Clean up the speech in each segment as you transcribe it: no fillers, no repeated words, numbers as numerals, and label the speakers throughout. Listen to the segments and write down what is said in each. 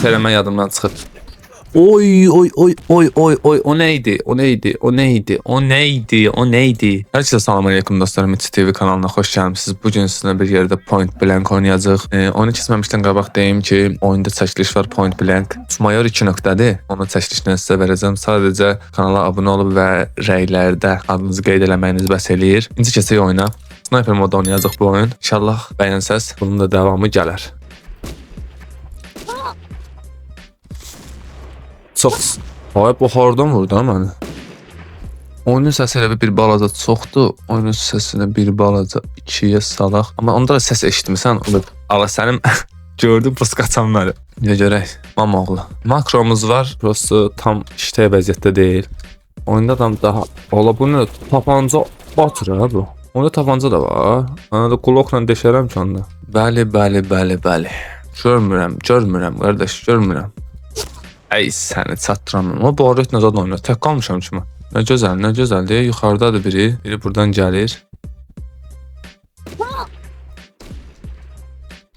Speaker 1: alt eləmə yadımdan çıxıb. Oy oy oy oy oy oy, o neydi? O neydi? O neydi? O neydi? O neydi? Herkese salam aleyküm dostlarım. Mitsi TV kanalına xoş gəlmisiniz. Bu gün sizinlə bir yerdə Point Blank oynayacağıq. Onu keçməmişdən qabaq deyim ki, oyunda çəkiliş var Point Blank. Mayor 2 nöqtədir. Onun çəkilişini sizə verəcəm. Sadəcə kanala abunə olub və rəylərdə adınızı qeyd eləməyiniz bəs eləyir. İkinci keçək oyuna. Sniper modda oynayacaq bu oyun. İnşallah bəyənsəz bunun da davamı gələr. Çox. Ay, bu hardan vurdu məni? Oyunun səsi elə bir balaca çoxdur. Oyunun səsinə bir balaca 2-yə salaq. Amma onda da səs eşitmirsən. Allah sənin gördüm pus qaçan məni. Nə görək? Mama oğlu. Makromuz var. Prosto tam iştəyə vəziyyətdə deyil. Oyunda tam daha... Ola bu nə? Tapanca atır ha bu. Onda tapanca da var. Mən də qulaqla deşərəm ki onda. Bəli. Görmürəm qardaş, görmürəm. Ey səni çatdıramam. O barət nə zad oynayır. Tək qalmışam ki mən. Nə gözəl deyə yuxarıdadır biri. Biri buradan gəlir.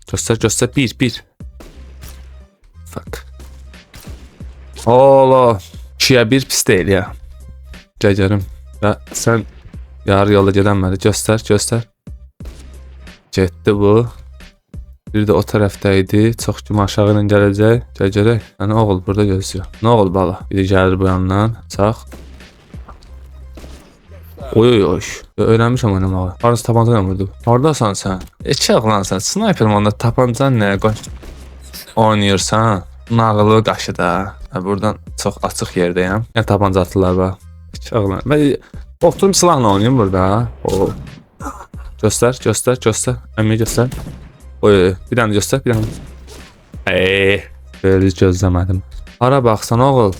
Speaker 1: Göstər. Bir. Fuck. Allah. 2-yə 1 pis deyil ya. Gəcərim. Və sən yarı yolda gedənmədi. Göstər. Getdi bu. Bir də o tərəfdəydi. Çox kimi aşağı ilə gələcək. Gəcərək. Yəni oğul burada gözlüyor. Nə oğul bala? Biri gəlir bu yandan. Çaq. Oy. Öyrənmişəm oynamağı. Harası tapanca ilə vurdu. Haradasan sən? Çaq lan sən. Sniper onda tapancan nə? Oynayırsan. Nağılı qaşı da. Buradan çox açıq yerdəyəm. Yəni tapanca atırlar bax. Çaq lan. Mən oturum silahla oynayım burada. Göstər. Əmi göstər. Oy, bir dənə göstər, bir dənə. Böyle gözləmədim. Hara baxsan oğul.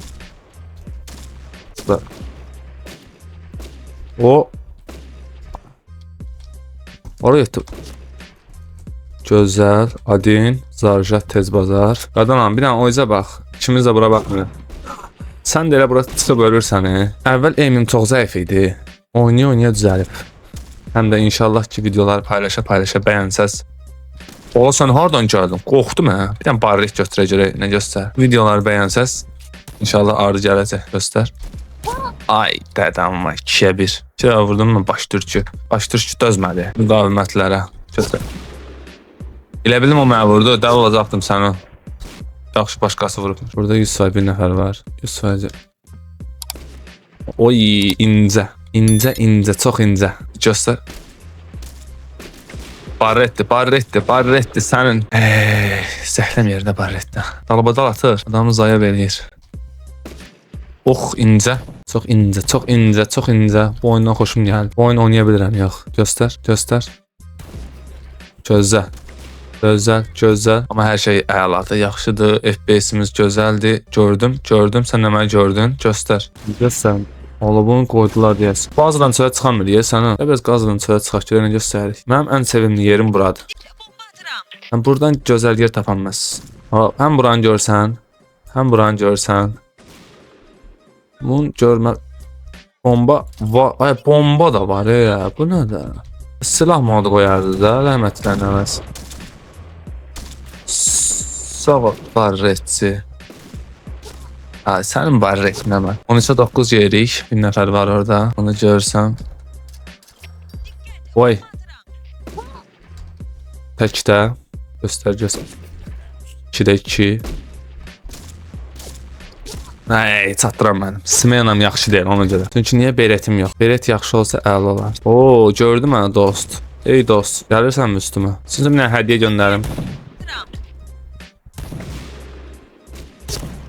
Speaker 1: O. Oraya yetdi. Gözəl, adin, zarjat, tez bazar. Qadanam, bir dənə oyca bax. İkimiz də bura baxmırıq. Sən də elə bura çıxıb ölürsən. Əvvəl aimim çox zəif idi. Oynaya düzəlib. Həm də inşallah ki, videoları paylaşa bəyənsəz. Ola sən hardan gəldin? Qorxdum hə. Bir dənə barret göstərəcək, nə göstər. Videoları bəyənsəz, inşallah ardı gələcək, göstər. Ay, dədəm var, 2-yə 1. 2-yə vurdum mən baş türkü dözmədi müqavimətlərə. Göstər. Elə bildim o mənə vurdu, dəv olacaqdım səni. Yaxşı başqası vurub. Burada 100% bir nəfər var. 100%. Oy, incə, çox incə. Göstər. Barretti sənin. Səhləm yerdə barretti. Dalbadal atır. Adamı zaya verir. incə. Çox incə. Bu oyundan xoşum gəldi. Bu oyun oynaya bilirəm, yox. Göstər. Gözəl. Amma hər şey əladır, yaxşıdır. FPS-imiz gözəldir. Gördüm. Sən nə mənə gördün? Göstər. Ola bunu qoydular deyəsən. Bazıdan çölə çıxamır deyəsən. Biraz qazdan çölə çıxaq görənə göstəririk. Mənim ən sevimli yerim buradır. Buradan gözəl yer tapanmaz. Həm buranı görsən. Bunu görmə. Bomba da var ya. Bu nə də? Silah modu qoyardı da, rəhmətlənməz. Sağ ol, barretçi. Sənin barretinə mən. 13-9 yerik. Bir nəfər var orada. Onu görsəm. Oy. Təkdə. Göstər. 2-də 2. Çatdıram mənim. Smenam yaxşı deyil ona görə. Çünki niyə beretim yox? Beret yaxşı olsa əla olar. Gördü mənə dost. Ey dost. Gəlirsən mi üstümə? Sizə bir hədiyyə göndərim.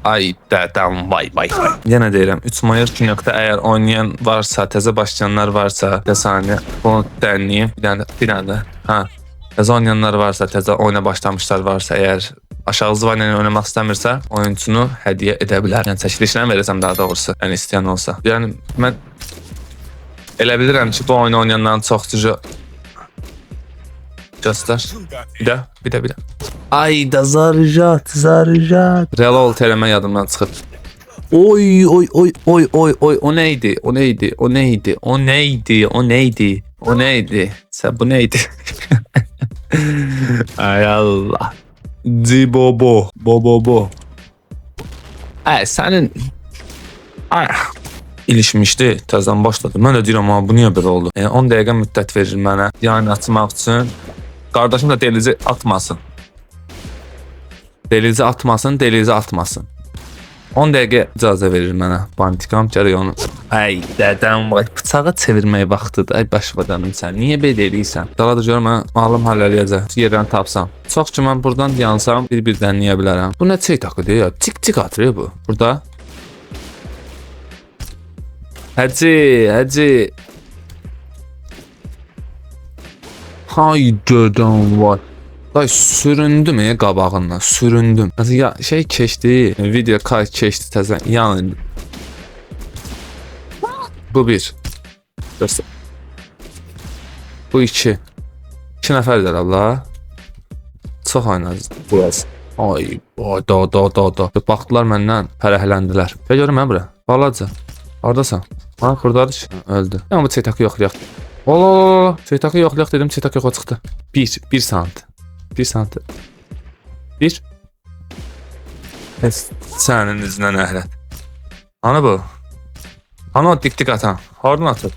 Speaker 1: Ay dədəm, vay. Yenə deyirəm, 3 Mayor 2 nöqtə əgər oynayan varsa, təzə başlayanlar varsa, bir saniyə, bunu dənləyim, bir dənə də. Təzə oynayanlar varsa, təzə oyuna başlamışlar varsa, əgər aşağı zıvan ilə oynamaq istəmirsə, oyuncunu hədiyyə edə bilər. Yəni, çəkilişdən verəcəm daha doğrusu, yəni istəyən olsa. Yəni, mən elə bilirəm ki, bu oyunu oynayanların çoxcucu göstər. Bir də. Ay da zarjat. Real eləmə yadımdan çıxıb. Oy. O neydi? Sən bu neydi? Ay Allah. Bobo. Sənin ilişmişdi, təzədən başladı. Mən də deyirəm, amma bu niyə belə oldu? 10 dəqiqə müddət verir mənə yayını açmaq üçün. Qardaşım da delici atmasın. Delici atmasın. 10 dəqiqə icazə verir mənə. Bantikam gərək onu. Dədəm var. Bıçağı çevirmək vaxtıdır. Başvadamım sən. Niyə belə eləyirsən? Daladı görəm, mən ağlım həllələyəcək. Yerdən tapsam. Çox ki, mən buradan yansam bir-birdən niyə bilərəm. Bu nə çey takıdır ya? Tik atır bu. Burada. Hacı. Dədəm var. Day süründüm qabağından, süründüm. Ya şey keçdi, video kayıt keçdi təzən. Yəni bu bir. Göstər. Bu iki. 2 nəfərdir Allah. Çox oynadı biraz. Da. Baxdılar məndən, fərəhləndilər. Görürəm mən bura. Balaca. Hardasan? Xurdadı ki, öldü. Yəni bu çeytakı yoxlayaq. Çeytakı yoxlayaq dedim, çeytak yoxa çıxdı. 1 sant. 1 sant. 1. Sənin izinə nəhlət. Ana bu? Ana o dik atan. Hardan atır?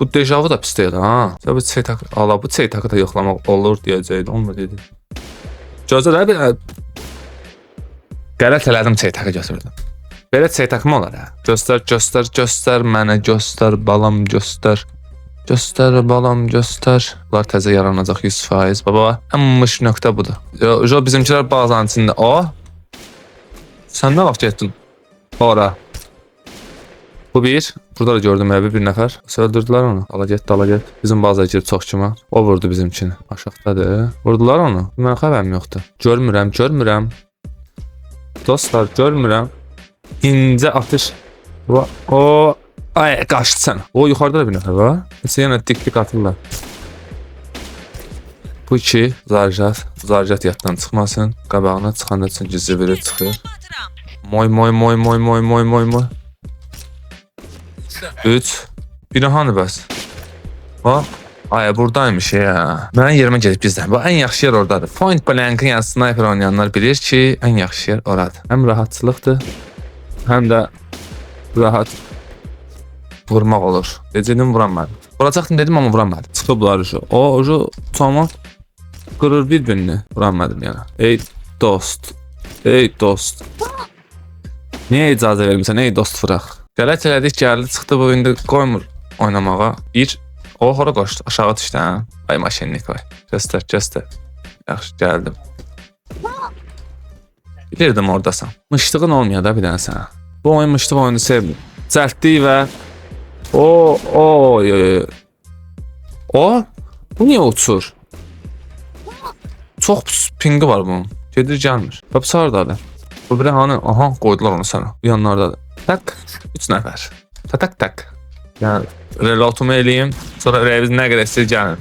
Speaker 1: Bu dejavu da pis deyil ha. Bu çeytak, bu çeytakı da yoxlamaq olur deyəcəkdi. Olma dedi. Gözəl bir qələt elədim, çeytakı götürdüm. Belə çeytak mı olar ha? Göstər mənə, göstər balam, göstər. Göstər balam, göstər. Bunlar təzə yaranacaq 100%. Baba, əmmiş nöqtə budur. Jo bizimkilər bazanın içində. Sən nə vaxt getdin? Ora. Bu bir. Burada da gördüm bir nəfər. Öldürdülər onu. Ala get. Bizim bazaya girib çox kimi. O vurdu bizimkini. Aşağıdadır. Vurdular onu. Mən xəbərim yoxdur. Görmürəm. Dostlar, görmürəm. İncə atış. Qaçdı sən. Yuxarıda da bir nəfər var. Nəsə yenə dik atırlar. Bu iki. Zarjat yaddan çıxmasın. Qabağına çıxanda üçün gizli biri çıxır. Moy. 3. Biri hanı bəs? Buradaymış ya. Mənim yerimə gedib bizdən. Bu ən yaxşı yer oradadır. Point blank'ın yəni sniper oynayanlar bilir ki, ən yaxşı yer oradır. Həm rahatçılıqdır, həm də rahat vurmaq olur. Dedim vuranmadı. Vuracaqdım dedim, amma vuranmadı. Çıxıblar şu. O tamam qırır bir-birini. Vuranmadım yəni. Ey dost. Niyə icazə vermirsən? Ey dost fıraq. Qələt elədik, gəldi, çıxdı, bu indi qoymur oynamağa. O hora qoşdu, aşağı düşdü hə. Ay maşinlik vay. Göstər. Yaxşı, gəldim. Bilirdim oradasan. Mışdığın olmuyor da bir dənə sənə. Bu oyun mışdıq oyunu sevmir. Cəltdik və bu niyə uçur? Çox pingi var bunun. Gedir, gəlmir. Qapısı haradadır? Bu biri hanı? Aha, qoydular onu sana. Bu yanlardadır. Tak, 3 nəfər. Tak. Yəni, relotumu eləyim. Sonra reviz nə qədər istəyir gəlin.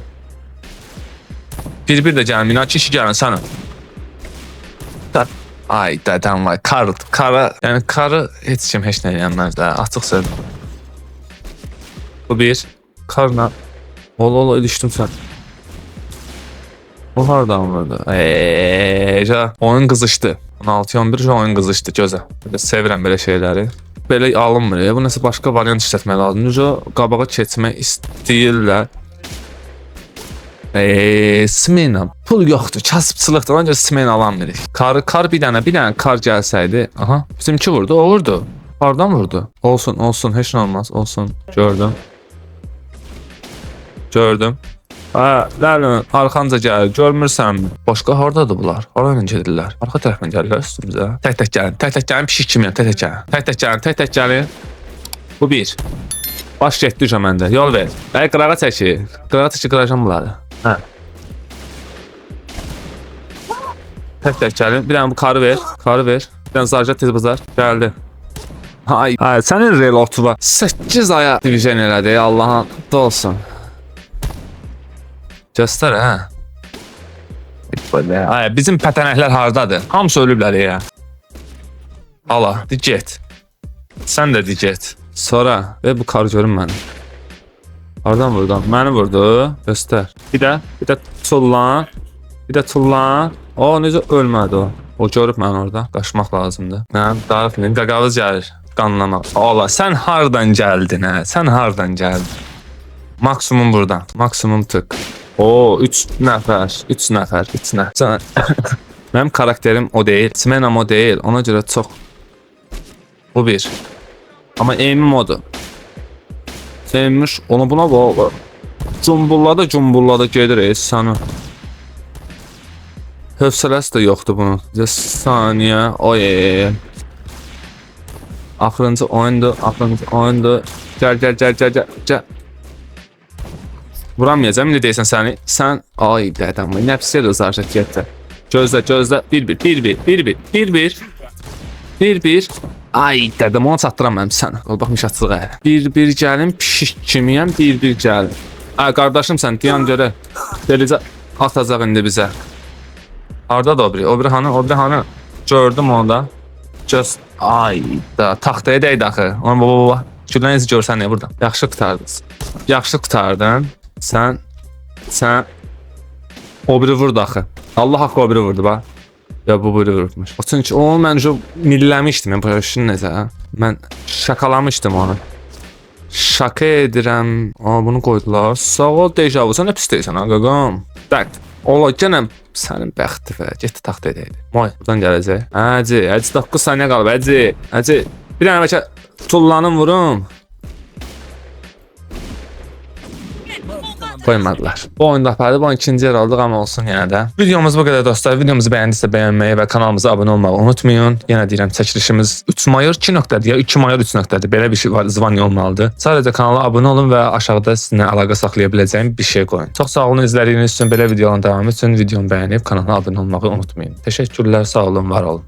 Speaker 1: Bir də gəlin. Mina 2 gəlin sana. Ay, dədəm var. Karı heç kim heç nə eləyənməz də. Açıq söz. Bu bir. Karla. Ola, ilişdim sən. O hardan vurdu? Oyun qızışdı. 16-11 oyun qızışdı, gözə. Sevirəm belə şeyləri. Belə alınmır ya. Bu nəsə başqa variant işlətmək lazımdır. Qabağa keçmək istəyirlər. Smena. Pul yoxdur. Kasıbçılıqdır. Ona görə smena alamırıq. Kar bir dənə kar gəlsəydi. Aha. Bizimki vurdu. O vurdu. Hardan vurdu? Olsun. Heç nə olmaz. Olsun. Gördüm. Lələn, arxanca gəlir. Görmürsənmi? Başqa hardadır bunlar? Harayla gedirlər? Arxa tərəfdən gəlirlər üstümüzə. Tək gəlin. Pişik kimi. Tək gəlin. Bu bir. Baş getdi uca məndə. Yol ver. Qırağa çəkir. Qıracam bunları. Tək gəlin. Bir dənə bu karı ver. Bir dənə zarjat tez bazar. Gəldi. Sənin relotu var. 8 aya division elədi. Allah'ın da olsun. Göstər hə. Bizim pətənəklər hardadır? Hamısı ölüblər ya. Ala, get. Sən də get. Sonra bu karı görün məni. Hardan vurdu? Məni vurdu. Göstər. Bir də tullan. O necə ölmədi o. O görüb mən orada. Qaçmaq lazımdır. Nə? Darıfın qaqavız gəlir. Qanlamaq. Allah, sən hardan gəldin hə? Sən hardan gəldin? Maksimum buradan. Maksimum tık. O 3 nəfər. 3 nəfər. 3 nəfər. Mənim karakterim o deyil. Smenam o deyil. Ona görə çox. Bu bir. Amma aim'im odur. Sevmiş onu buna bağlı. Cumbulladı gedir səni. Hövsələsi də yoxdur bunun. Bir saniyə. Oy. Axırıncı oyundur. Gəl. Vuramayacağım, indi deyirsən səni. Sən, ay dədəm, nəfsi rızarcət getdi. Gözlə. 1-1. Ay dədəm, onu çatdıramam sənə. Baxmış açıq ələ. 1-1 gəlim, pişik kimiyəm, 1-1 gəlim. Ay qardaşım sən, deyəm görə. Delicə atacaq indi bizə. Harada da o biri? O biri hanı? Gördüm onu da. Just, ay da, taxtaya dəydi axı. Onu baba. Güllənizi görsən ne buradan. Yaxşı qutardın. Sən o biri vurdu axı. Allah haqqı o biri vurdu bax. Ya bu biri vurmuş. Çünki onu mən milləmişdim. Mən başını necə? Mən şakalamışdım onu. Şaka edirəm. Aa, bunu qoydular. Sağ ol dejavu. Sən nə pis deyirsən ha qaqam? Tak. Ola gələm sənin bəxtifə. Getdi taxta edəydi. Moy, buradan gələcək. Həcə 9 saniyə qalıb. Həcə. Bir dənə bəlkə tullanım vurum. Koymadılar. Bu oyunda apardı. Bu ikinci yer aldıq ama olsun yenə də. Videomuz bu qədər dostlar. Videomuzu bəyəndinizsə bəyənməyi və kanalımıza abunə olmağı unutmayın. Yenə deyirəm çəkilişimiz 3 mayor 2 nöqtədir ya 2 mayor 3 nöqtədir. Belə bir şey var, zvan olmalıdır. Sadəcə kanala abunə olun və aşağıda sizinlə əlaqə saxlaya biləcəyim bir şey qoyun. Çox sağ olun izlədiyiniz üçün, belə videoların davamı üçün videomu bəyənib kanala abunə olmağı unutmayın. Təşəkkürlər, sağ olun, var olun.